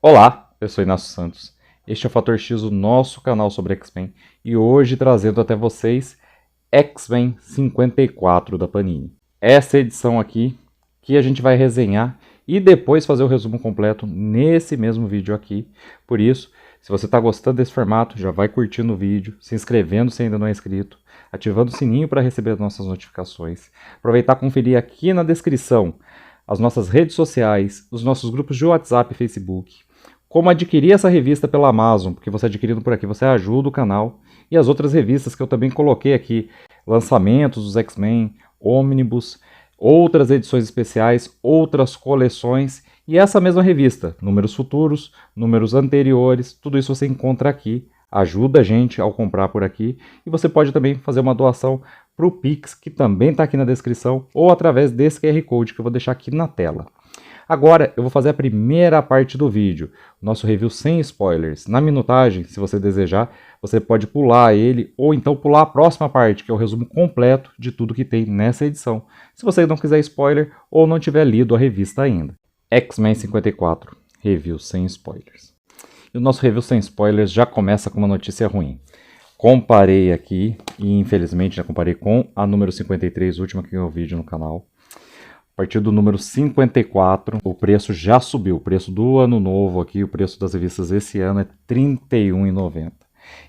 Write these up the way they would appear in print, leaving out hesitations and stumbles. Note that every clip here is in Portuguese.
Olá, eu sou Inácio Santos. Este é o Fator X, o nosso canal sobre X-Men, e hoje trazendo até vocês X-Men 54 da Panini. Essa edição aqui que a gente vai resenhar e depois fazer o resumo completo nesse mesmo vídeo aqui. Por isso, se você está gostando desse formato, já vai curtindo o vídeo, se inscrevendo se ainda não é inscrito, ativando o sininho para receber as nossas notificações. Aproveitar e conferir aqui na descrição as nossas redes sociais, os nossos grupos de WhatsApp e Facebook, como adquirir essa revista pela Amazon, porque você adquirindo por aqui, você ajuda o canal, e as outras revistas que eu também coloquei aqui, lançamentos dos X-Men, Omnibus, outras edições especiais, outras coleções, e essa mesma revista, números futuros, números anteriores, tudo isso você encontra aqui, ajuda a gente ao comprar por aqui, e você pode também fazer uma doação para o Pix, que também está aqui na descrição, ou através desse QR Code que eu vou deixar aqui na tela. Agora eu vou fazer a primeira parte do vídeo, o nosso review sem spoilers. Na minutagem, se você desejar, você pode pular ele ou então pular a próxima parte, que é o resumo completo de tudo que tem nessa edição, se você não quiser spoiler ou não tiver lido a revista ainda. X-Men 54, review sem spoilers. E o nosso review sem spoilers já começa com uma notícia ruim. Comparei aqui, e infelizmente já comparei com a número 53, última que ganhou vídeo no canal. A partir do número 54, o preço já subiu. O preço do ano novo aqui, o preço das revistas esse ano é R$ 31,90.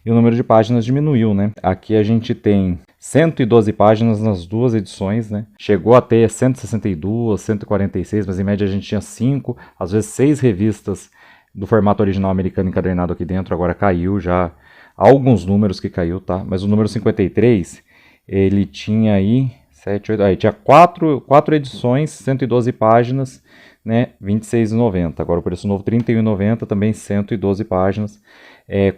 E o número de páginas diminuiu, né? Aqui a gente tem 112 páginas nas duas edições, né? Chegou a ter 162, 146, mas em média a gente tinha 5, às vezes 6 revistas do formato original americano encadernado aqui dentro. Agora caiu já, há alguns números que caiu, tá? Mas o número 53, ele tinha aí 7, 8, aí tinha 4 edições, 112 páginas, né, R$ 26,90. Agora o preço novo R$ 31,90, também 112 páginas,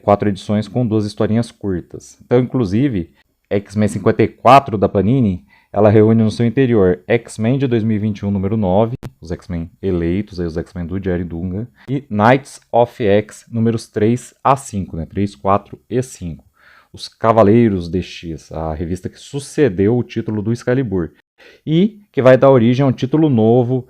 4 edições com 2 historinhas curtas. Então, inclusive, X-Men 54 da Panini, ela reúne no seu interior X-Men de 2021, número 9, os X-Men eleitos, aí os X-Men do Jerry Dungan, e Knights of X, números 3 a 5, né, 3, 4 e 5. Os Cavaleiros de X, a revista que sucedeu o título do Excalibur e que vai dar origem a um título novo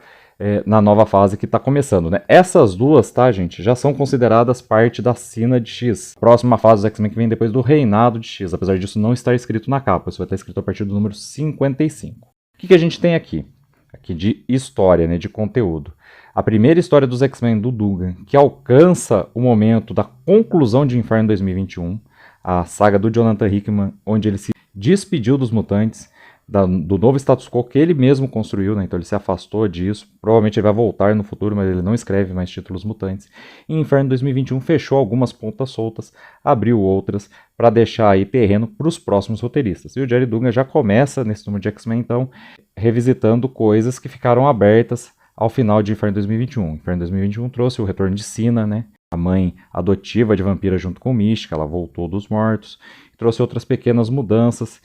na nova fase que está começando, né? Essas duas, tá, gente, já são consideradas parte da Sina de X. Próxima fase dos X-Men que vem depois do Reinado de X, apesar disso não estar escrito na capa, isso vai estar escrito a partir do número 55. O que a gente tem aqui? Aqui de história, né, de conteúdo. A primeira história dos X-Men do Dungan, que alcança o momento da conclusão de Inferno 2021, a saga do Jonathan Hickman, onde ele se despediu dos mutantes, do novo status quo que ele mesmo construiu, né? Então ele se afastou disso, provavelmente ele vai voltar no futuro, mas ele não escreve mais títulos mutantes. E Inferno 2021 fechou algumas pontas soltas, abriu outras, para deixar aí terreno para os próximos roteiristas. E o Jerry Dungan já começa, nesse número de X-Men, então, revisitando coisas que ficaram abertas ao final de Inferno 2021. Inferno 2021 trouxe o retorno de Sina, né? A mãe adotiva de Vampira junto com Mística, ela voltou dos mortos, trouxe outras pequenas mudanças.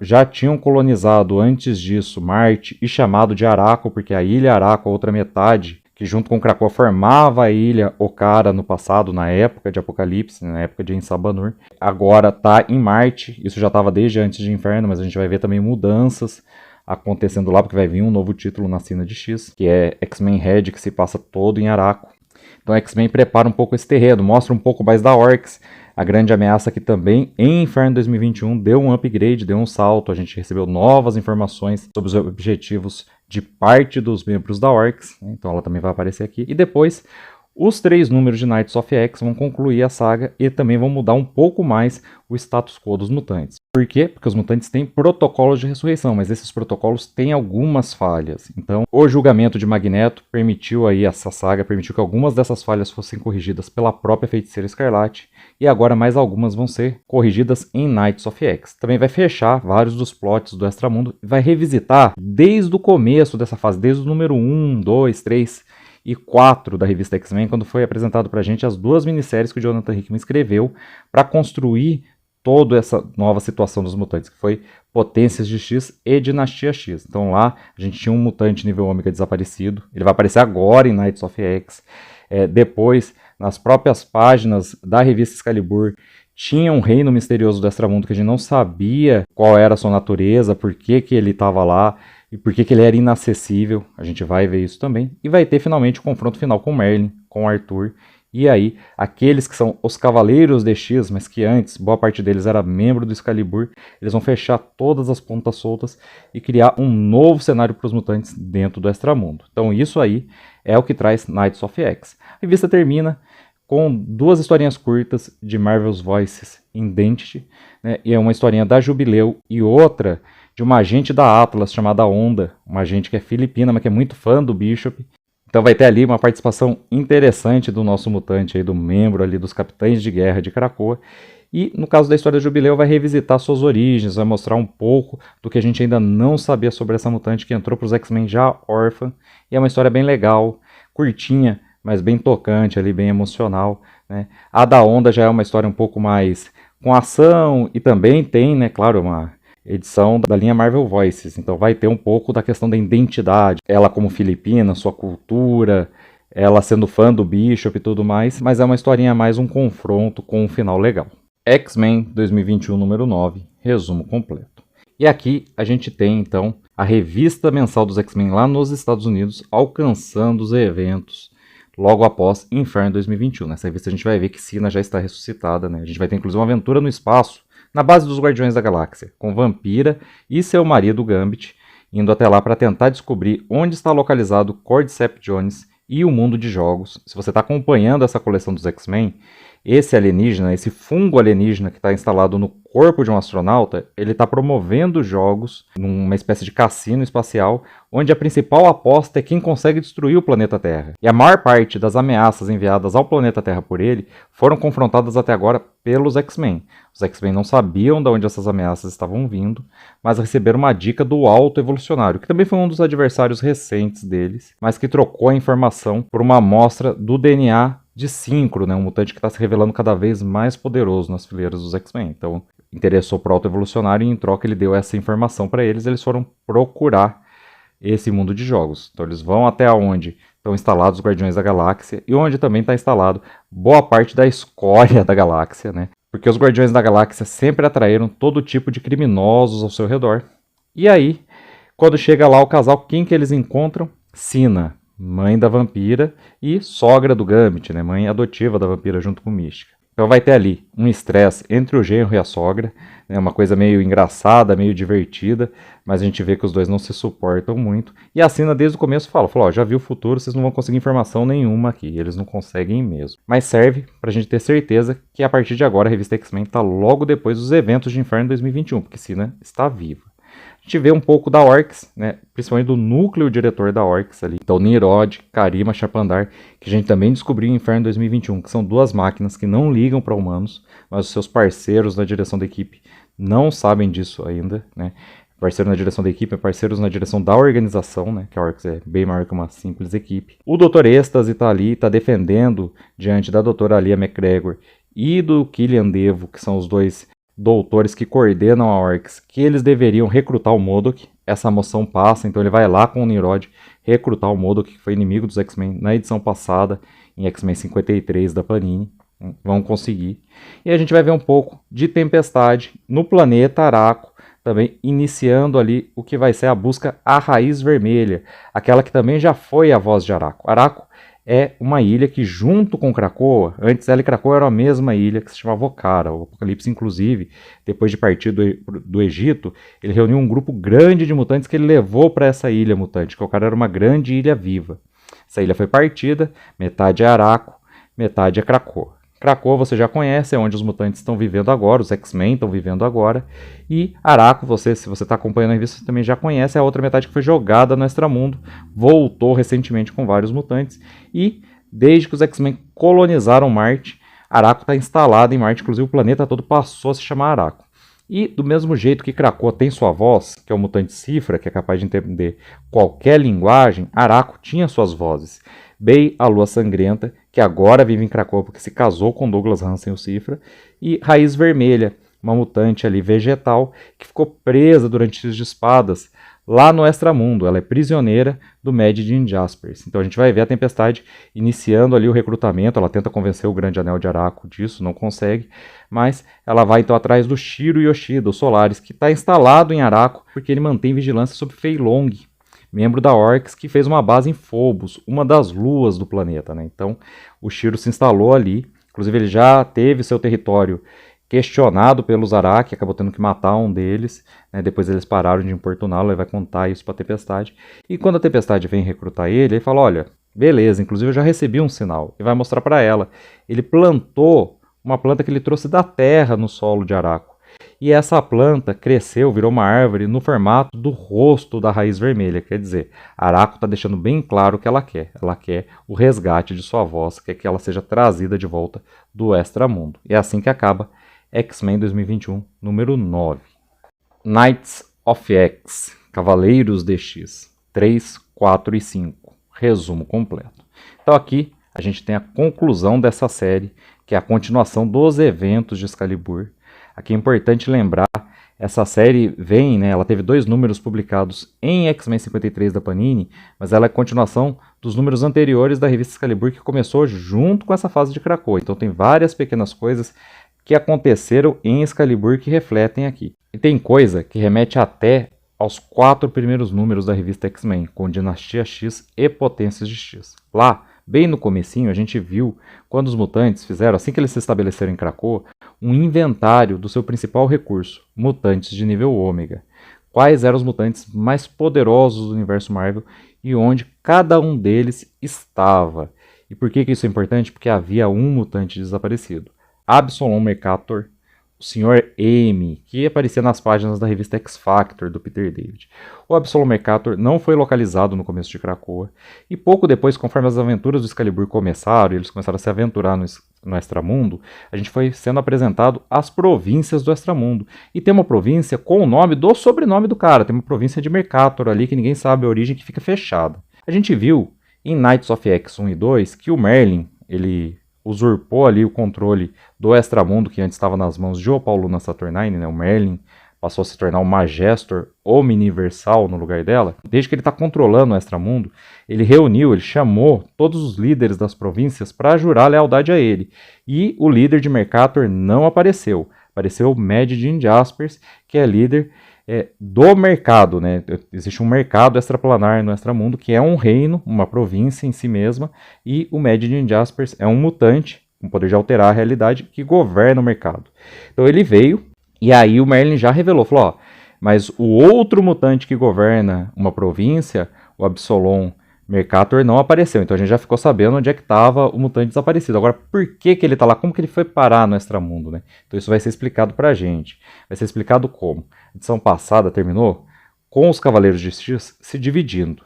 Já tinham colonizado antes disso Marte e chamado de Araco, porque a ilha Araco, a outra metade, que junto com Krakoa formava a ilha Okara no passado, na época de Apocalipse, na época de Ensabanur, agora está em Marte. Isso já estava desde antes de Inferno, mas a gente vai ver também mudanças acontecendo lá, porque vai vir um novo título na Sina de X, que é X-Men Red, que se passa todo em Araco. Então X-Men prepara um pouco esse terreno, mostra um pouco mais da Orcs, a grande ameaça que também em Inferno 2021 deu um upgrade, deu um salto, a gente recebeu novas informações sobre os objetivos de parte dos membros da Orcs, né? Então ela também vai aparecer aqui. E depois, os 3 números de Knights of X vão concluir a saga e também vão mudar um pouco mais o status quo dos mutantes. Por quê? Porque os mutantes têm protocolos de ressurreição, mas esses protocolos têm algumas falhas. Então, o julgamento de Magneto permitiu aí essa saga, permitiu que algumas dessas falhas fossem corrigidas pela própria Feiticeira Escarlate, e agora mais algumas vão ser corrigidas em Knights of X. Também vai fechar vários dos plots do Extramundo e vai revisitar desde o começo dessa fase, desde o número 1, 2, 3 e 4 da revista X-Men, quando foi apresentado pra gente as 2 minisséries que o Jonathan Hickman escreveu para construir toda essa nova situação dos mutantes, que foi Potências de X e Dinastia X. Então lá a gente tinha um mutante nível ômega desaparecido, ele vai aparecer agora em Knights of X. Depois, nas próprias páginas da revista Excalibur, tinha um reino misterioso do Extramundo que a gente não sabia qual era a sua natureza, por que ele estava lá e por que ele era inacessível. A gente vai ver isso também. E vai ter finalmente o confronto final com Merlin, com Arthur E aí, aqueles que são os Cavaleiros de X, mas que antes, boa parte deles era membro do Excalibur, eles vão fechar todas as pontas soltas e criar um novo cenário para os mutantes dentro do Extramundo. Então isso aí é o que traz Knights of X. A revista termina com 2 historinhas curtas de Marvel's Voices Identity, né, e é uma historinha da Jubileu e outra de uma agente da Atlas chamada Onda, uma agente que é filipina, mas que é muito fã do Bishop. Então vai ter ali uma participação interessante do nosso mutante, aí, do membro ali dos Capitães de Guerra de Krakoa. E no caso da história do Jubileu vai revisitar suas origens, vai mostrar um pouco do que a gente ainda não sabia sobre essa mutante que entrou para os X-Men já órfã. E é uma história bem legal, curtinha, mas bem tocante, ali, bem emocional, né? A da Onda já é uma história um pouco mais com ação e também tem, né, claro, uma edição da linha Marvel Voices, então vai ter um pouco da questão da identidade, ela como filipina, sua cultura, ela sendo fã do Bishop e tudo mais, mas é uma historinha mais um confronto com um final legal. X-Men 2021 número 9, resumo completo. E aqui a gente tem então a revista mensal dos X-Men lá nos Estados Unidos alcançando os eventos logo após Inferno 2021. Nessa revista a gente vai ver que Sina já está ressuscitada, né? A gente vai ter inclusive uma aventura no espaço na base dos Guardiões da Galáxia, com Vampira e seu marido Gambit, indo até lá para tentar descobrir onde está localizado Cordyceps Jones e o mundo de jogos. Se você está acompanhando essa coleção dos X-Men, esse alienígena, esse fungo alienígena que está instalado no corpo de um astronauta, ele está promovendo jogos numa espécie de cassino espacial, onde a principal aposta é quem consegue destruir o planeta Terra. E a maior parte das ameaças enviadas ao planeta Terra por ele foram confrontadas até agora pelos X-Men. Os X-Men não sabiam de onde essas ameaças estavam vindo, mas receberam uma dica do Alto Evolucionário, que também foi um dos adversários recentes deles, mas que trocou a informação por uma amostra do DNA de Synchro, né, um mutante que está se revelando cada vez mais poderoso nas fileiras dos X-Men. Então, interessou para o Alto Evolucionário e em troca ele deu essa informação para eles. Eles foram procurar esse mundo de jogos. Então, eles vão até onde estão instalados os Guardiões da Galáxia e onde também está instalado boa parte da escória da galáxia, né? Porque os Guardiões da Galáxia sempre atraíram todo tipo de criminosos ao seu redor. E aí, quando chega lá o casal, quem que eles encontram? Sina, mãe da Vampira e sogra do Gambit, né? Mãe adotiva da Vampira junto com Mística. Então vai ter ali um estresse entre o genro e a sogra, né? Uma coisa meio engraçada, meio divertida, mas a gente vê que os dois não se suportam muito. E a Sina desde o começo falou, ó, já viu o futuro, vocês não vão conseguir informação nenhuma aqui, eles não conseguem mesmo. Mas serve pra gente ter certeza que a partir de agora a revista X-Men tá logo depois dos eventos de Inferno 2021, porque Sina está viva. A gente vê um pouco da Orcs, né? Principalmente do núcleo diretor da Orcs ali. Então, Nirod, Karima, Chapandar, que a gente também descobriu em Inferno 2021, que são 2 máquinas que não ligam para humanos, mas os seus parceiros na direção da equipe não sabem disso ainda, né? Parceiro na direção da equipe, parceiros na direção da organização, né? Que a Orcs é bem maior que uma simples equipe. O Dr. Êxtase está ali, está defendendo diante da Dra. Alia McGregor e do Killian Devo, que são os 2 doutores que coordenam a Orcs, que eles deveriam recrutar o MODOK. Essa moção passa, então ele vai lá com o Nirod recrutar o MODOK, que foi inimigo dos X-Men na edição passada, em X-Men 53 da Panini. Vão conseguir. E a gente vai ver um pouco de Tempestade no planeta Araco, também iniciando ali o que vai ser a busca à Raiz Vermelha, aquela que também já foi a voz de Araco. Araco é uma ilha que, junto com Krakoa, antes ela e Krakoa eram a mesma ilha, que se chamava Okara. O Apocalipse, inclusive, depois de partir do Egito, ele reuniu um grupo grande de mutantes que ele levou para essa ilha mutante, que Okara era uma grande ilha viva. Essa ilha foi partida, metade é Araco, metade é Krakoa. Krakoa você já conhece, é onde os mutantes estão vivendo agora, os X-Men estão vivendo agora. E Araco, se você está acompanhando a revista, você também já conhece, é a outra metade que foi jogada no Extramundo, voltou recentemente com vários mutantes. E desde que os X-Men colonizaram Marte, Araco está instalado em Marte, inclusive o planeta todo passou a se chamar Araco. E do mesmo jeito que Krakoa tem sua voz, que é o mutante Cifra, que é capaz de entender qualquer linguagem, Araco tinha suas vozes. Bey, a Lua Sangrenta, que agora vive em Krakoa porque se casou com Douglas Hansen, o Cifra, e Raiz Vermelha, uma mutante ali vegetal que ficou presa durante X de Espadas lá no Extramundo. Ela é prisioneira do Mad Jim Jaspers. Então a gente vai ver a Tempestade iniciando ali o recrutamento. Ela tenta convencer o Grande Anel de Araco disso, não consegue, mas ela vai então atrás do Shiro Yoshida, o Solaris, que está instalado em Araco porque ele mantém vigilância sobre Fei Long. membro da Orcs, que fez uma base em Phobos, uma das luas do planeta, né? Então o Shiro se instalou ali, inclusive ele já teve seu território questionado pelos Araki, acabou tendo que matar um deles, né? Depois eles pararam de importuná-lo, ele vai contar isso para a Tempestade. E quando a Tempestade vem recrutar ele fala, olha, beleza, inclusive eu já recebi um sinal, e vai mostrar para ela. Ele plantou uma planta que ele trouxe da terra no solo de Araco. E essa planta cresceu, virou uma árvore no formato do rosto da raiz vermelha. Quer dizer, Araco está deixando bem claro o que ela quer. Ela quer o resgate de sua voz, quer que ela seja trazida de volta do extramundo. E é assim que acaba X-Men 2021, número 9. Knights of X, Cavaleiros de X, 3, 4 e 5. Resumo completo. Então aqui a gente tem a conclusão dessa série, que é a continuação dos eventos de Excalibur. Aqui é importante lembrar, essa série vem, né, ela teve 2 números publicados em X-Men 53 da Panini, mas ela é a continuação dos números anteriores da revista Excalibur, que começou junto com essa fase de Krakoa. Então tem várias pequenas coisas que aconteceram em Excalibur que refletem aqui. E tem coisa que remete até aos 4 primeiros números da revista X-Men, com Dinastia X e Potências de X. Lá, bem no comecinho, a gente viu quando os mutantes fizeram, assim que eles se estabeleceram em Krakoa, um inventário do seu principal recurso, mutantes de nível ômega. Quais eram os mutantes mais poderosos do universo Marvel e onde cada um deles estava. E por que isso é importante? Porque havia um mutante desaparecido. Absalom Mercator, o Sr. M, que aparecia nas páginas da revista X-Factor do Peter David. O Absalom Mercator não foi localizado no começo de Krakoa, e pouco depois, conforme as aventuras do Excalibur começaram, e eles começaram a se aventurar no Extramundo, a gente foi sendo apresentado às províncias do Extramundo. E tem uma província com o nome do sobrenome do cara, tem uma província de Mercator ali, que ninguém sabe a origem, que fica fechada. A gente viu em Knights of X 1 e 2 que o Merlin, ele usurpou ali o controle do Extramundo, que antes estava nas mãos de Opauluna Saturnine, né? O Merlin passou a se tornar o Magestor Omniversal no lugar dela. Desde que ele está controlando o Extramundo, ele chamou todos os líderes das províncias para jurar lealdade a ele. E o líder de Mercator não apareceu. Apareceu o Mad Jim Jaspers, que é líder do mercado, né? Existe um mercado extraplanar no Extramundo, que é um reino, uma província em si mesma, e o Mad Jim Jaspers é um mutante, com poder de alterar a realidade, que governa o mercado. Então ele veio, e aí o Merlin já revelou, falou, ó, mas o outro mutante que governa uma província, o Absalom Mercator, não apareceu. Então a gente já ficou sabendo onde é que estava o mutante desaparecido. Agora, por que ele está lá? Como que ele foi parar no Extramundo, né? Então isso vai ser explicado pra gente. Vai ser explicado como? A edição passada terminou com os Cavaleiros de X se dividindo.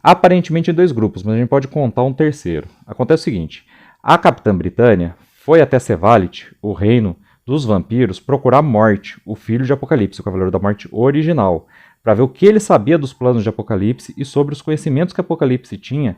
Aparentemente em 2 grupos, mas a gente pode contar um terceiro. Acontece o seguinte, a Capitã Britânia foi até Sevalit, o reino dos vampiros, procurar Morte, o filho de Apocalipse, o Cavaleiro da Morte original, para ver o que ele sabia dos planos de Apocalipse e sobre os conhecimentos que Apocalipse tinha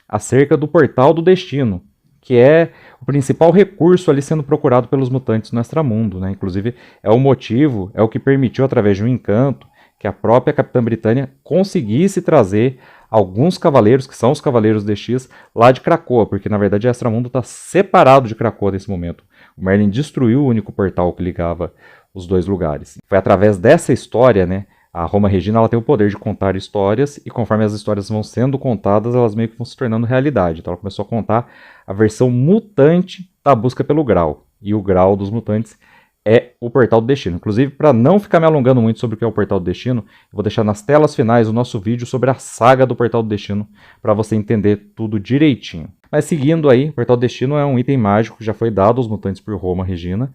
acerca do Portal do Destino, que é o principal recurso ali sendo procurado pelos mutantes no Extramundo, né? Inclusive é o motivo, é o que permitiu, através de um encanto, que a própria Capitã Britânia conseguisse trazer alguns cavaleiros, que são os Cavaleiros de X, lá de Krakoa, porque na verdade o Extramundo está separado de Krakoa nesse momento. O Merlin destruiu o único portal que ligava os 2 lugares. Foi através dessa história, né? A Roma Regina, ela tem o poder de contar histórias, e conforme as histórias vão sendo contadas, elas meio que vão se tornando realidade. Então ela começou a contar a versão mutante da busca pelo Grau. E o Grau dos mutantes é o Portal do Destino. Inclusive, para não ficar me alongando muito sobre o que é o Portal do Destino, eu vou deixar nas telas finais o nosso vídeo sobre a saga do Portal do Destino, para você entender tudo direitinho. Mas seguindo aí, o Portal do Destino é um item mágico que já foi dado aos mutantes por Roma Regina,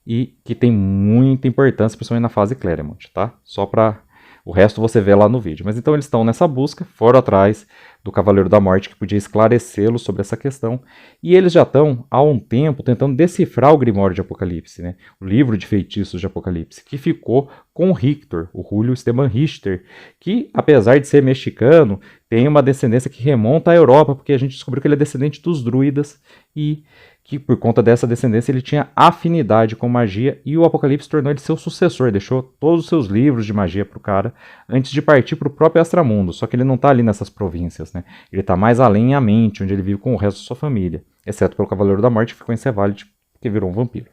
e que tem muita importância, principalmente na fase Claremont, tá? Só para o resto você vê lá no vídeo. Mas então eles estão nessa busca, foram atrás do Cavaleiro da Morte, que podia esclarecê-los sobre essa questão, e eles já estão há um tempo tentando decifrar o Grimório de Apocalipse, né? O livro de feitiços de Apocalipse, que ficou com o Richter, o Julio Esteban Richter, que, apesar de ser mexicano, tem uma descendência que remonta à Europa, porque a gente descobriu que ele é descendente dos druidas, e que por conta dessa descendência ele tinha afinidade com magia, e o Apocalipse tornou ele seu sucessor, deixou todos os seus livros de magia para o cara, antes de partir para o próprio Extramundo, só que ele não está ali nessas províncias, né? Ele está mais além em Amente, onde ele vive com o resto da sua família, exceto pelo Cavaleiro da Morte, que ficou em Sevalit porque virou um vampiro.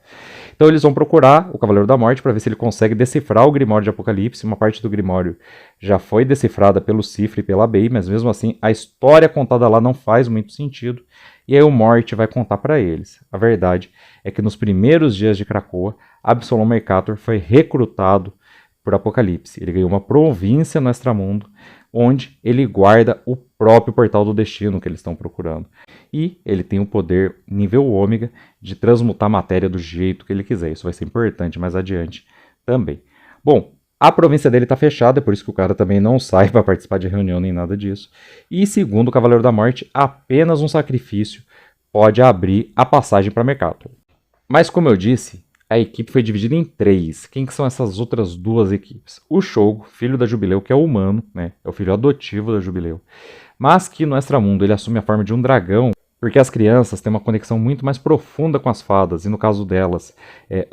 Então eles vão procurar o Cavaleiro da Morte para ver se ele consegue decifrar o Grimório de Apocalipse. Uma parte do Grimório já foi decifrada pelo Cifra e pela Bey, mas mesmo assim a história contada lá não faz muito sentido. E aí o Morte vai contar para eles. A verdade é que nos primeiros dias de Krakoa, Absolom Mercator foi recrutado por Apocalipse. Ele ganhou uma província no Extramundo, onde ele guarda o próprio Portal do Destino que eles estão procurando. E ele tem o poder nível ômega de transmutar a matéria do jeito que ele quiser. Isso vai ser importante mais adiante também. Bom, a província dele está fechada, é por isso que o cara também não sai para participar de reunião nem nada disso. E segundo o Cavaleiro da Morte, apenas um sacrifício pode abrir a passagem para Mercator. Mas como eu disse, a equipe foi dividida em 3. Quem que são essas outras 2 equipes? O Shogo, filho da Jubileu, que é humano, né? É o filho adotivo da Jubileu. Mas que no Extramundo ele assume a forma de um dragão, porque as crianças têm uma conexão muito mais profunda com as fadas, e no caso delas,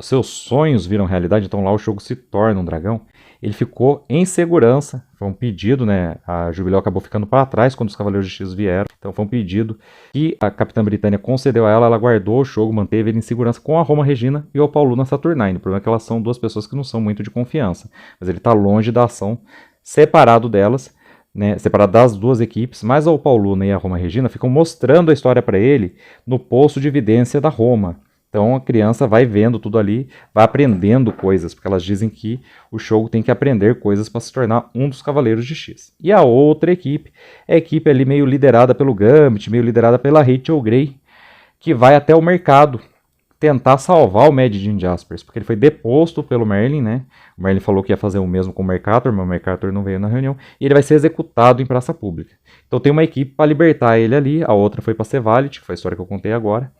seus sonhos viram realidade, então lá o Shogo se torna um dragão. Ele ficou em segurança, foi um pedido, né? A Jubileu acabou ficando para trás quando os Cavaleiros de X vieram, então foi um pedido que a Capitã Britânia concedeu a ela, ela guardou o Shogo, manteve ele em segurança com a Roma Regina e o Pauluna Saturnine. O problema é que elas são 2 pessoas que não são muito de confiança, mas ele está longe da ação, separado delas, né, separado das 2 equipes, mas a Pauluna e a Roma Regina ficam mostrando a história para ele no poço de evidência da Roma. Então a criança vai vendo tudo ali, vai aprendendo coisas, porque elas dizem que o Shogo tem que aprender coisas para se tornar um dos Cavaleiros de X. E a outra equipe é a equipe ali meio liderada pelo Gambit, meio liderada pela Rachel Grey, que vai até o mercado tentar salvar o Mad Jim Jaspers, porque ele foi deposto pelo Merlin, né? O Merlin falou que ia fazer o mesmo com o Mercator, mas o Mercator não veio na reunião, e ele vai ser executado em praça pública. Então tem uma equipe para libertar ele ali, a outra foi para Sevalit, que foi a história que eu contei agora,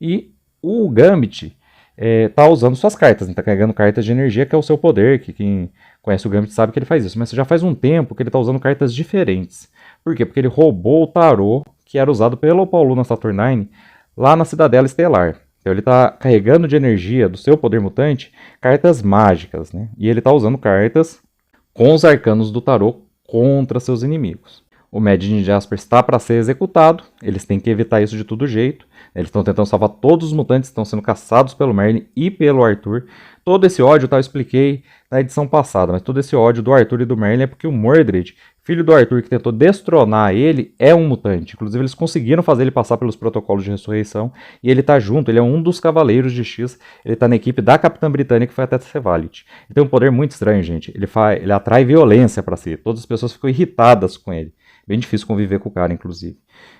e o Gambit tá usando suas cartas, está carregando cartas de energia, que é o seu poder, que quem conhece o Gambit sabe que ele faz isso, mas já faz um tempo que ele está usando cartas diferentes. Por quê? Porque ele roubou o tarô que era usado pelo Pauluna Saturnine lá na Cidadela Estelar. Então ele está carregando de energia do seu poder mutante cartas mágicas, né? E ele está usando cartas com os arcanos do tarô contra seus inimigos. O Mad Jim Jaspers está para ser executado, eles têm que evitar isso de todo jeito. Eles estão tentando salvar todos os mutantes que estão sendo caçados pelo Merlin e pelo Arthur. Todo esse ódio, eu expliquei na edição passada, mas todo esse ódio do Arthur e do Merlin é porque o Mordred, filho do Arthur que tentou destronar ele, é um mutante. Inclusive eles conseguiram fazer ele passar pelos protocolos de ressurreição e ele tá junto, ele é um dos Cavaleiros de X, ele tá na equipe da Capitã Britânia que foi até Sevalit. Ele tem um poder muito estranho, gente. Ele atrai violência para si. Todas as pessoas ficam irritadas com ele. Bem difícil conviver com o cara, inclusive.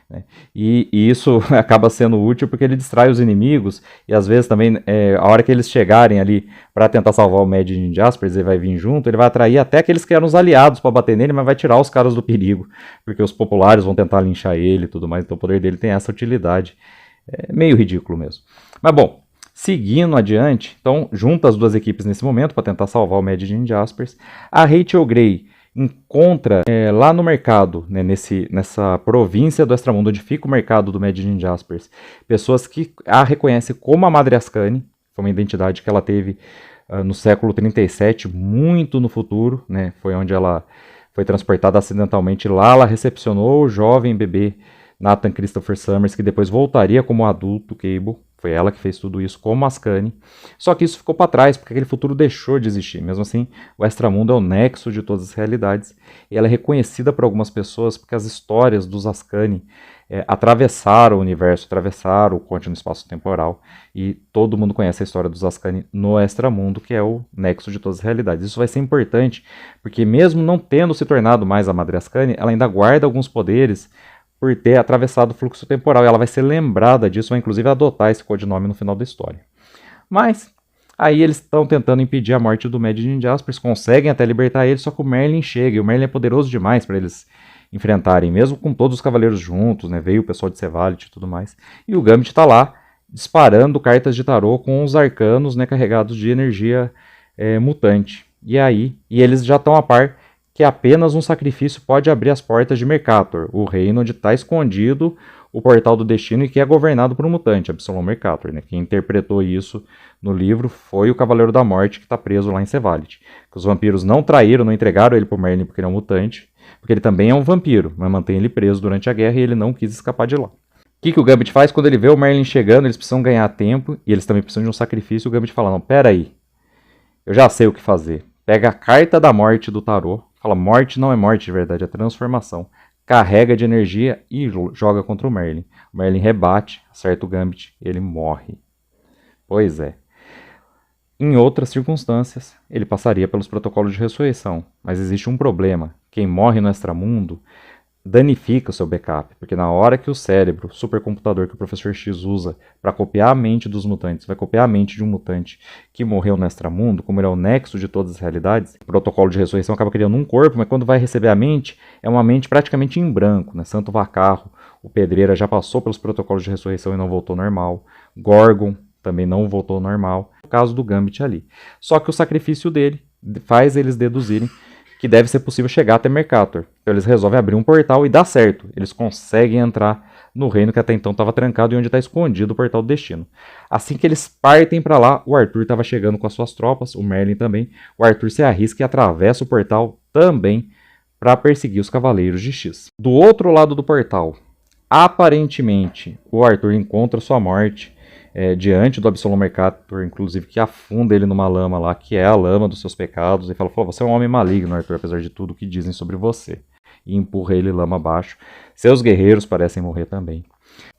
Né? E isso acaba sendo útil porque ele distrai os inimigos e às vezes também, a hora que eles chegarem ali para tentar salvar o Mad Jim Jaspers, ele vai vir junto, ele vai atrair até aqueles que eram os aliados para bater nele, mas vai tirar os caras do perigo, porque os populares vão tentar linchar ele e tudo mais, então o poder dele tem essa utilidade. É meio ridículo mesmo. Mas bom, seguindo adiante, então junta as 2 equipes nesse momento para tentar salvar o Mad Jim Jaspers. A Rachel Grey encontra lá no mercado, né, nessa província do Extramundo, onde fica o mercado do Mad Jim Jaspers, pessoas que a reconhecem como a Madre Ascani, foi uma identidade que ela teve no século 37, muito no futuro, né, foi onde ela foi transportada acidentalmente lá, ela recepcionou o jovem bebê Nathan Christopher Summers, que depois voltaria como adulto Cable. Foi ela que fez tudo isso como Ascani. Só que isso ficou para trás, porque aquele futuro deixou de existir. Mesmo assim, o Extramundo é o nexo de todas as realidades. E ela é reconhecida por algumas pessoas porque as histórias dos Ascani atravessaram o universo, atravessaram o contínuo espaço-temporal. E todo mundo conhece a história dos Ascani no Extramundo, que é o nexo de todas as realidades. Isso vai ser importante, porque mesmo não tendo se tornado mais a Madre Ascani, ela ainda guarda alguns poderes por ter atravessado o fluxo temporal. E ela vai ser lembrada disso, vai inclusive adotar esse codinome no final da história. Mas aí eles estão tentando impedir a morte do Mad Jim Jaspers, conseguem até libertar ele, só que o Merlin chega, e o Merlin é poderoso demais para eles enfrentarem, mesmo com todos os cavaleiros juntos, né? Veio o pessoal de Sevalit e tudo mais. E o Gambit está lá, disparando cartas de tarô com os arcanos, né, carregados de energia mutante. E eles já estão a par que apenas um sacrifício pode abrir as portas de Mercator, o reino onde está escondido o Portal do Destino e que é governado por um mutante, Absolom Mercator. Né? Quem interpretou isso no livro foi o Cavaleiro da Morte, que está preso lá em Sevalit. Que os vampiros não traíram, não entregaram ele para o Merlin porque ele é um mutante, porque ele também é um vampiro, mas mantém ele preso durante a guerra e ele não quis escapar de lá. que o Gambit faz? Quando ele vê o Merlin chegando, eles precisam ganhar tempo e eles também precisam de um sacrifício. O Gambit fala, não, pera aí, eu já sei o que fazer. Pega a carta da morte do tarô, fala, morte não é morte de verdade, é transformação. Carrega de energia e joga contra o Merlin. O Merlin rebate, acerta o Gambit e ele morre. Pois é. Em outras circunstâncias, ele passaria pelos protocolos de ressurreição, mas existe um problema. Quem morre no extramundo danifica o seu backup, porque na hora que o cérebro, o supercomputador que o professor X usa para copiar a mente dos mutantes, vai copiar a mente de um mutante que morreu no extramundo, como ele é o nexo de todas as realidades, o protocolo de ressurreição acaba criando um corpo, mas quando vai receber a mente, é uma mente praticamente em branco, né? Santo Vacarro, o Pedreira já passou pelos protocolos de ressurreição e não voltou normal, Gorgon também não voltou normal, no caso do Gambit ali. Só que o sacrifício dele faz eles deduzirem que deve ser possível chegar até Mercator. Então eles resolvem abrir um portal e dá certo. Eles conseguem entrar no reino que até então estava trancado e onde está escondido o portal do destino. Assim que eles partem para lá, o Arthur estava chegando com as suas tropas, o Merlin também. O Arthur se arrisca e atravessa o portal também para perseguir os Cavaleiros de X. Do outro lado do portal, aparentemente, o Arthur encontra sua morte diante do Absolom Mercator, inclusive que afunda ele numa lama lá, que é a lama dos seus pecados, e fala, você é um homem maligno, Arthur, apesar de tudo que dizem sobre você. E empurra ele lama abaixo. Seus guerreiros parecem morrer também.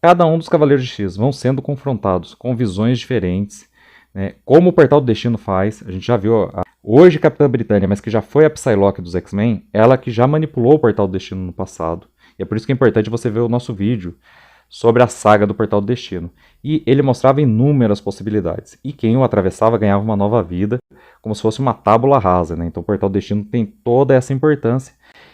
Cada um dos Cavaleiros de X vão sendo confrontados com visões diferentes, né? Como o Portal do Destino faz, a gente já viu hoje Capitã Britânia, mas que já foi a Psylocke dos X-Men, ela que já manipulou o Portal do Destino no passado. E é por isso que é importante você ver o nosso vídeo sobre a saga do Portal do Destino. E ele mostrava inúmeras possibilidades. E quem o atravessava ganhava uma nova vida, como se fosse uma tábula rasa, né? Então o Portal do Destino tem toda essa importância.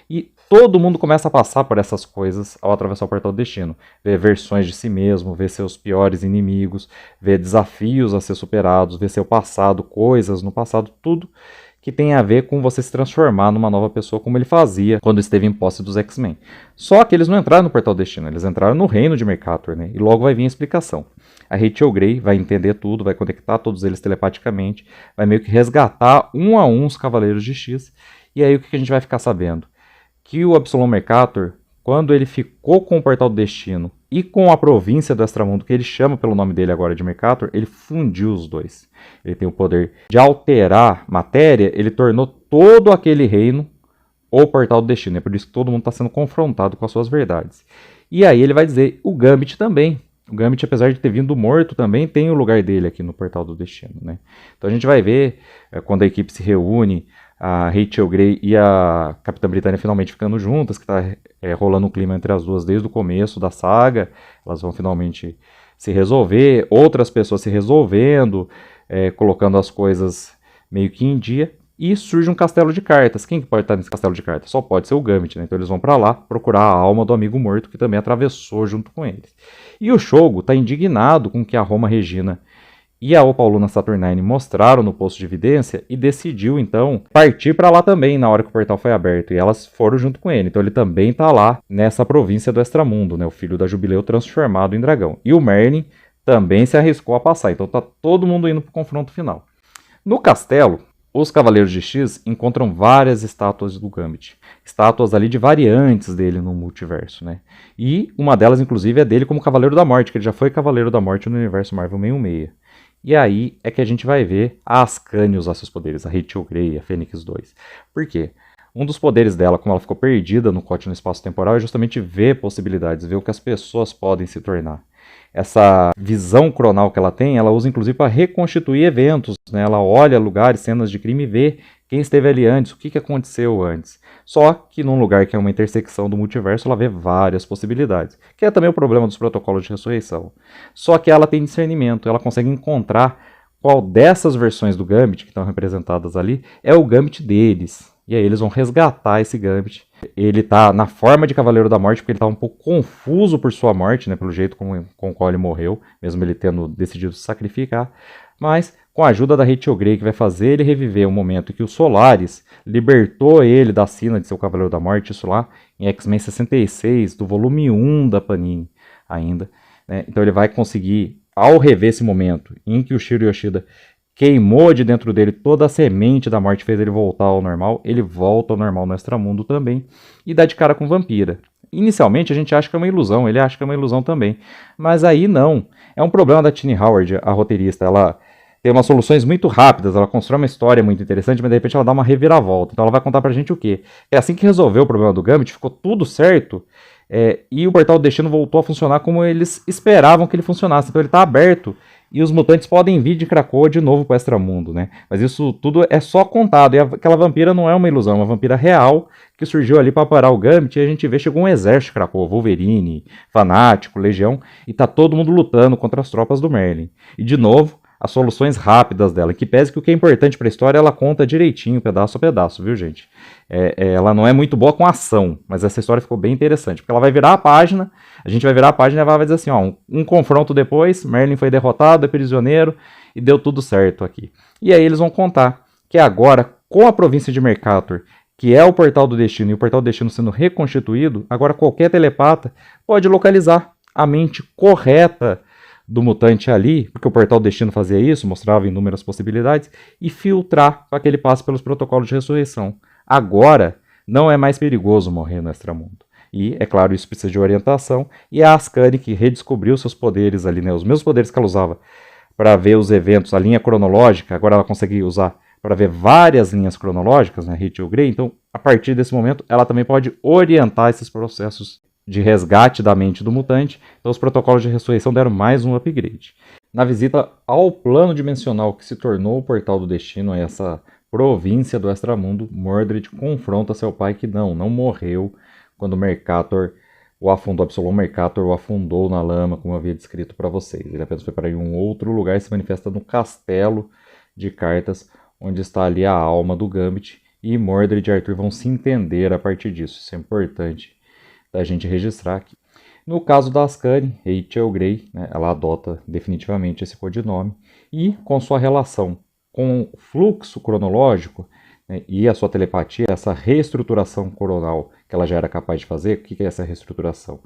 E todo mundo começa a passar por essas coisas ao atravessar o Portal do Destino. Ver versões de si mesmo, ver seus piores inimigos, ver desafios a ser superados, ver seu passado, coisas no passado, tudo que tem a ver com você se transformar numa nova pessoa, como ele fazia quando esteve em posse dos X-Men. Só que eles não entraram no Portal do Destino, eles entraram no reino de Mercator, né? E logo vai vir a explicação. A Rachel Grey vai entender tudo, vai conectar todos eles telepaticamente, vai meio que resgatar um a um os Cavaleiros de X, e aí o que a gente vai ficar sabendo? Que o Absolom Mercator, quando ele ficou com o Portal do Destino e com a província do Extramundo, que ele chama pelo nome dele agora de Mercator, ele fundiu os dois. Ele tem o poder de alterar matéria, ele tornou todo aquele reino o Portal do Destino. É por isso que todo mundo está sendo confrontado com as suas verdades. E aí ele vai dizer, o Gambit também. O Gambit, apesar de ter vindo morto, também tem o lugar dele aqui no Portal do Destino, né? Então a gente vai ver, quando a equipe se reúne, a Rachel Grey e a Capitã Britânia finalmente ficando juntas, que está rolando um clima entre as duas desde o começo da saga, elas vão finalmente se resolver, outras pessoas se resolvendo, colocando as coisas meio que em dia, e surge um castelo de cartas. Quem que pode estar nesse castelo de cartas? Só pode ser o Gambit, né? Então eles vão para lá procurar a alma do amigo morto, que também atravessou junto com eles. E o Shogo está indignado com o que a Roma Regina e a Opauluna Saturnine mostraram no posto de evidência e decidiu, então, partir para lá também na hora que o portal foi aberto. E elas foram junto com ele. Então ele também está lá nessa província do Extramundo, né? O filho da Jubileu transformado em dragão. E o Merlin também se arriscou a passar. Então tá todo mundo indo para o confronto final. No castelo, os Cavaleiros de X encontram várias estátuas do Gambit. Estátuas ali de variantes dele no multiverso, né? E uma delas, inclusive, é dele como Cavaleiro da Morte, que ele já foi Cavaleiro da Morte no universo Marvel 616. E aí é que a gente vai ver a Ascani usar seus poderes, a Rachel Grey, a Fênix 2. Por quê? Um dos poderes dela, como ela ficou perdida no corte no espaço temporal, é justamente ver possibilidades, ver o que as pessoas podem se tornar. Essa visão cronal que ela tem, ela usa inclusive para reconstituir eventos, né? Ela olha lugares, cenas de crime e vê quem esteve ali antes, o que aconteceu antes. Só que num lugar que é uma intersecção do multiverso, ela vê várias possibilidades, que é também o problema dos protocolos de ressurreição. Só que ela tem discernimento, ela consegue encontrar qual dessas versões do Gambit que estão representadas ali é o Gambit deles. E aí eles vão resgatar esse Gambit. Ele tá na forma de Cavaleiro da Morte, porque ele tá um pouco confuso por sua morte, né, pelo jeito com o qual ele morreu, mesmo ele tendo decidido se sacrificar. Mas com a ajuda da Rachel Grey, que vai fazer ele reviver o momento em que o Solaris libertou ele da sina de seu Cavaleiro da Morte, isso lá em X-Men 66, do volume 1 da Panini ainda. Né? Então ele vai conseguir, ao rever esse momento em que o Shiro Yoshida queimou de dentro dele toda a semente da morte, fez ele voltar ao normal, ele volta ao normal no extramundo também, e dá de cara com Vampira. Inicialmente a gente acha que é uma ilusão, ele acha que é uma ilusão também. Mas aí não. É um problema da Tini Howard, a roteirista. Ela tem umas soluções muito rápidas, ela constrói uma história muito interessante, mas de repente ela dá uma reviravolta. Então ela vai contar pra gente o quê? É assim que resolveu o problema do Gambit, ficou tudo certo, e o Portal do Destino voltou a funcionar como eles esperavam que ele funcionasse. Então ele tá aberto e os mutantes podem vir de Krakoa de novo pro Extramundo, né? Mas isso tudo é só contado, e aquela vampira não é uma ilusão, é uma vampira real que surgiu ali para parar o Gambit, e a gente vê, chegou um exército de Krakoa, Wolverine, Fanático, Legião, e tá todo mundo lutando contra as tropas do Merlin. E de novo, as soluções rápidas dela, que pese que o que é importante para a história, ela conta direitinho, pedaço a pedaço, viu, gente? Ela não é muito boa com ação, mas essa história ficou bem interessante, porque ela vai virar a página, a gente vai virar a página e ela vai dizer assim, ó, um confronto depois, Merlin foi derrotado, é prisioneiro, e deu tudo certo aqui. E aí eles vão contar que agora, com a província de Mercator, que é o Portal do Destino, e o Portal do Destino sendo reconstituído, agora qualquer telepata pode localizar a mente correta do mutante ali, porque o Portal do Destino fazia isso, mostrava inúmeras possibilidades, e filtrar para que ele passe pelos protocolos de ressurreição. Agora, não é mais perigoso morrer no Extramundo. E, é claro, isso precisa de orientação, e a Ascani, que redescobriu seus poderes ali, né, os mesmos poderes que ela usava para ver os eventos, a linha cronológica, agora ela consegue usar para ver várias linhas cronológicas, né, Rachel Grey, então, a partir desse momento, ela também pode orientar esses processos de resgate da mente do mutante, então os protocolos de ressurreição deram mais um upgrade. Na visita ao plano dimensional que se tornou o Portal do Destino, essa província do Extramundo, Mordred confronta seu pai que não morreu quando o Mercator o afundou, Absalom Mercator o afundou na lama, como eu havia descrito para vocês. Ele apenas foi para um outro lugar e se manifesta no castelo de cartas, onde está ali a alma do Gambit, e Mordred e Arthur vão se entender a partir disso. Isso é importante da gente registrar aqui. No caso da Ascani, Rachel Grey, né, ela adota definitivamente esse codinome, e com sua relação com o fluxo cronológico, né, e a sua telepatia, essa reestruturação coronal que ela já era capaz de fazer. O que é essa reestruturação?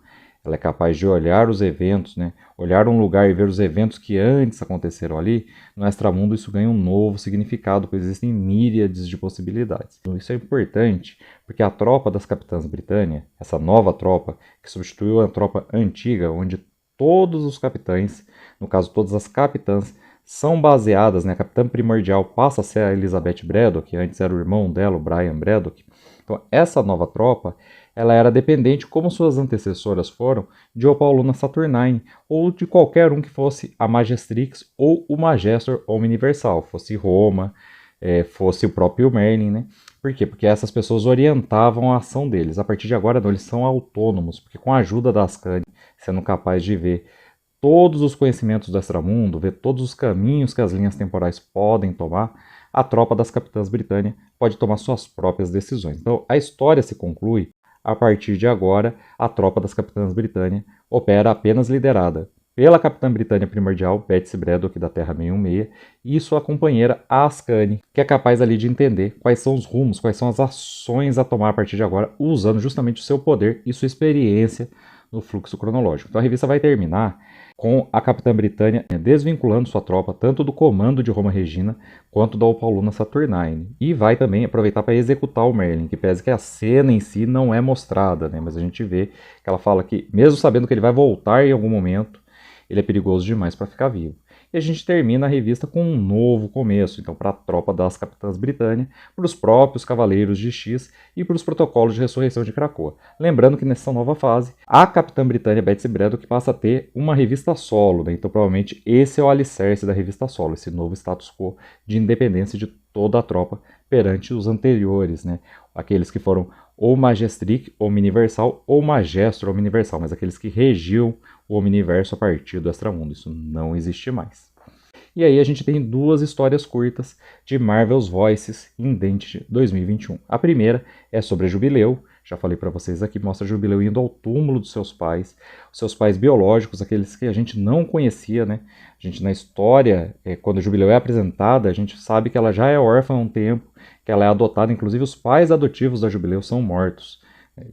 Ela é capaz de olhar os eventos, né, olhar um lugar e ver os eventos que antes aconteceram ali. No Extramundo isso ganha um novo significado, pois existem míriades de possibilidades. Então isso é importante, porque a tropa das Capitãs Britânia, essa nova tropa, que substituiu a tropa antiga, onde todos os capitães, no caso todas as capitãs, são baseadas, né, a capitã primordial passa a ser a Elizabeth Braddock, que antes era o irmão dela, o Brian Braddock. Então essa nova tropa, ela era dependente, como suas antecessoras foram, de Opauluna Saturnine, ou de qualquer um que fosse a Magistrix ou o Magestor Omniversal, fosse Roma, fosse o próprio Merlin, né? Por quê? Porque essas pessoas orientavam a ação deles. A partir de agora, não, eles são autônomos, porque com a ajuda da Ascani, sendo capaz de ver todos os conhecimentos do Extramundo, ver todos os caminhos que as linhas temporais podem tomar, a tropa das Capitãs Britânia pode tomar suas próprias decisões. Então, a história se conclui. A partir de agora, a tropa das Capitãs Britânia opera apenas liderada pela Capitã Britânia primordial, Betsy Braddock, da Terra 616, e sua companheira, a Ascani, que é capaz ali de entender quais são os rumos, quais são as ações a tomar a partir de agora, usando justamente o seu poder e sua experiência no fluxo cronológico. Então a revista vai terminar com a Capitã Britânia desvinculando sua tropa tanto do comando de Roma Regina quanto da Opauluna Saturnine. E vai também aproveitar para executar o Merlin, que pese que a cena em si não é mostrada, né? Mas a gente vê que ela fala que, mesmo sabendo que ele vai voltar em algum momento, ele é perigoso demais para ficar vivo. E a gente termina a revista com um novo começo, então para a tropa das Capitãs Britânia, para os próprios Cavaleiros de X e para os protocolos de ressurreição de Krakoa. Lembrando que nessa nova fase, a Capitã Britânia Betsy Braddock passa a ter uma revista solo, né? Então provavelmente esse é o alicerce da revista solo, esse novo status quo de independência de toda a tropa perante os anteriores, né? Aqueles que foram ou Magistric Omniversal ou Magestor Omniversal, mas aqueles que regiam o Omniverso a partir do Extramundo. Isso não existe mais. E aí a gente tem duas histórias curtas de Marvel's Voices Identity 2021. A primeira é sobre a Jubileu. Já falei para vocês aqui, mostra a Jubileu indo ao túmulo dos seus pais, os seus pais biológicos, aqueles que a gente não conhecia, né? A gente na história, quando a Jubileu é apresentada, a gente sabe que ela já é órfã há um tempo, que ela é adotada, inclusive os pais adotivos da Jubileu são mortos.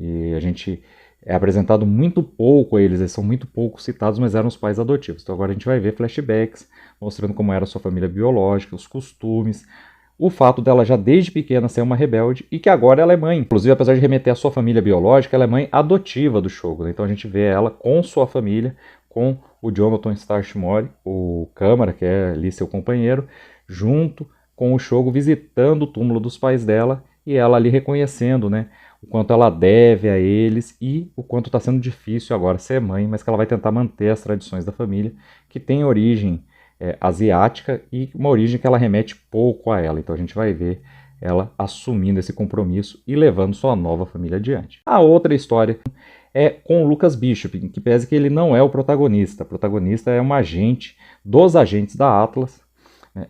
E a gente é apresentado muito pouco a eles são muito pouco citados, mas eram os pais adotivos. Então agora a gente vai ver flashbacks mostrando como era a sua família biológica, os costumes, o fato dela já desde pequena ser uma rebelde e que agora ela é mãe. Inclusive, apesar de remeter à sua família biológica, ela é mãe adotiva do Shogo, né? Então a gente vê ela com sua família, com o Jonathan Starshimori, o Câmara, que é ali seu companheiro, junto com o Shogo visitando o túmulo dos pais dela e ela ali reconhecendo, né, o quanto ela deve a eles e o quanto está sendo difícil agora ser mãe, mas que ela vai tentar manter as tradições da família, que tem origem asiática e uma origem que ela remete pouco a ela. Então a gente vai ver ela assumindo esse compromisso e levando sua nova família adiante. A outra história é com o Lucas Bishop, que pese que ele não é o protagonista. O protagonista é uma agente dos agentes da Atlas,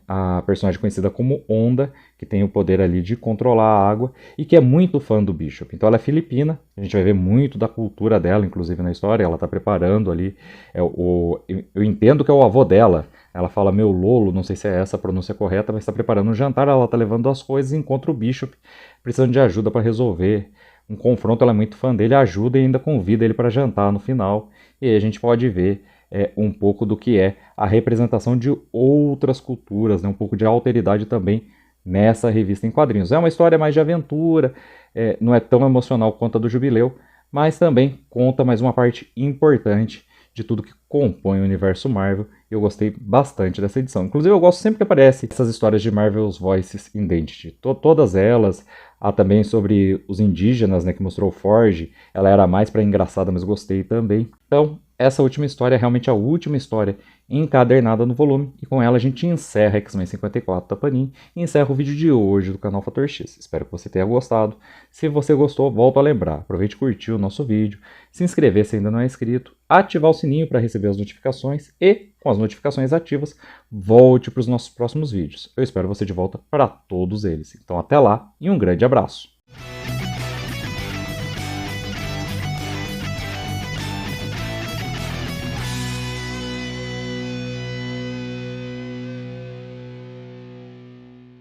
a personagem conhecida como Onda, que tem o poder ali de controlar a água e que é muito fã do Bishop. Então ela é filipina, a gente vai ver muito da cultura dela, inclusive na história, ela está preparando ali, eu entendo que é o avô dela, ela fala meu Lolo, não sei se é essa a pronúncia correta, mas está preparando um jantar, ela está levando as coisas e encontra o Bishop precisando de ajuda para resolver um confronto, ela é muito fã dele, ajuda e ainda convida ele para jantar no final, e aí a gente pode ver um pouco do que é a representação de outras culturas, né? Um pouco de alteridade também nessa revista em quadrinhos. É uma história mais de aventura, não é tão emocional quanto a do Jubileu, mas também conta mais uma parte importante de tudo que compõe o universo Marvel, e eu gostei bastante dessa edição. Inclusive eu gosto sempre que aparece essas histórias de Marvel's Voices Identity, todas elas. Há também sobre os indígenas, né, que mostrou o Forge, ela era mais para engraçada, mas gostei também. Então, essa última história é realmente a última história encadernada no volume, e com ela a gente encerra X-Men 54 da Panini e encerra o vídeo de hoje do canal Fator X. Espero que você tenha gostado. Se você gostou, volto a lembrar, aproveite e curtir o nosso vídeo, se inscrever se ainda não é inscrito, ativar o sininho para receber as notificações e, com as notificações ativas, volte para os nossos próximos vídeos. Eu espero você de volta para todos eles. Então até lá e um grande abraço!